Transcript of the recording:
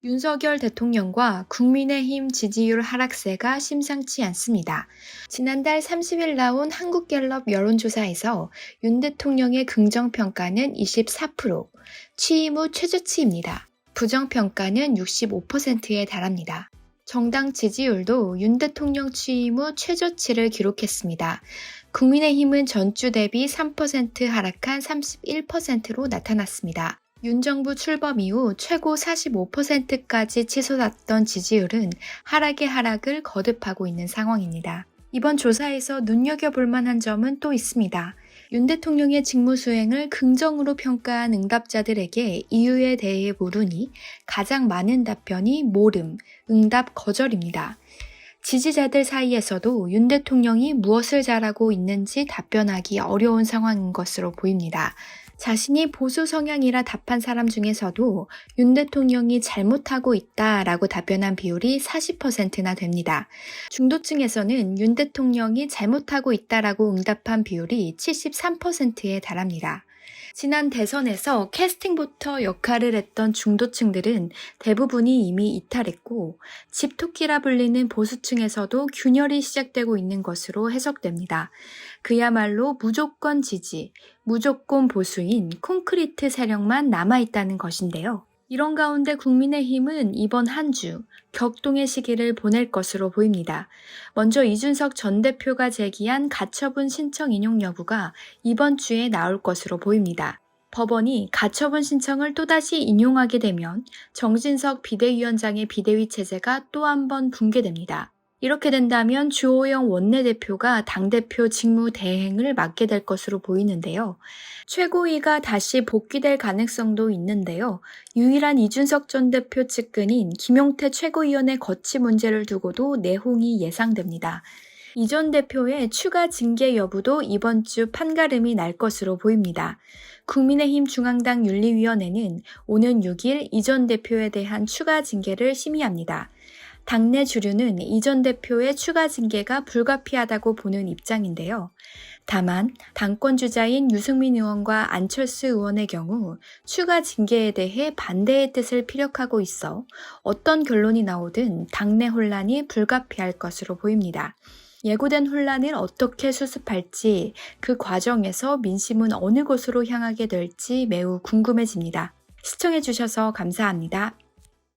윤석열 대통령과 국민의힘 지지율 하락세가 심상치 않습니다. 지난달 30일 나온 한국갤럽 여론조사에서 윤 대통령의 긍정평가는 24%, 취임 후 최저치입니다. 부정평가는 65%에 달합니다. 정당 지지율도 윤 대통령 취임 후 최저치를 기록했습니다. 국민의힘은 전주 대비 3% 하락한 31%로 나타났습니다. 윤 정부 출범 이후 최고 45%까지 치솟았던 지지율은 하락의 하락을 거듭하고 있는 상황입니다. 이번 조사에서 눈여겨볼 만한 점은 또 있습니다. 윤 대통령의 직무 수행을 긍정으로 평가한 응답자들에게 이유에 대해 물으니 가장 많은 답변이 모름, 응답 거절입니다. 지지자들 사이에서도 윤 대통령이 무엇을 잘하고 있는지 답변하기 어려운 상황인 것으로 보입니다. 자신이 보수 성향이라 답한 사람 중에서도 윤 대통령이 잘못하고 있다라고 답변한 비율이 40%나 됩니다. 중도층에서는 윤 대통령이 잘못하고 있다라고 응답한 비율이 73%에 달합니다. 지난 대선에서 캐스팅보터 역할을 했던 중도층들은 대부분이 이미 이탈했고 집토끼라 불리는 보수층에서도 균열이 시작되고 있는 것으로 해석됩니다. 그야말로 무조건 지지, 무조건 보수인 콘크리트 세력만 남아있다는 것인데요. 이런 가운데 국민의힘은 이번 한 주 격동의 시기를 보낼 것으로 보입니다. 먼저 이준석 전 대표가 제기한 가처분 신청 인용 여부가 이번 주에 나올 것으로 보입니다. 법원이 가처분 신청을 또다시 인용하게 되면 정진석 비대위원장의 비대위 체제가 또 한 번 붕괴됩니다. 이렇게 된다면 주호영 원내대표가 당대표 직무 대행을 맡게 될 것으로 보이는데요. 최고위가 다시 복귀될 가능성도 있는데요. 유일한 이준석 전 대표 측근인 김용태 최고위원의 거취 문제를 두고도 내홍이 예상됩니다. 이 전 대표의 추가 징계 여부도 이번 주 판가름이 날 것으로 보입니다. 국민의힘 중앙당 윤리위원회는 오는 6일 이 전 대표에 대한 추가 징계를 심의합니다. 당내 주류는 이 전 대표의 추가 징계가 불가피하다고 보는 입장인데요. 다만 당권 주자인 유승민 의원과 안철수 의원의 경우 추가 징계에 대해 반대의 뜻을 피력하고 있어 어떤 결론이 나오든 당내 혼란이 불가피할 것으로 보입니다. 예고된 혼란을 어떻게 수습할지 그 과정에서 민심은 어느 곳으로 향하게 될지 매우 궁금해집니다. 시청해주셔서 감사합니다.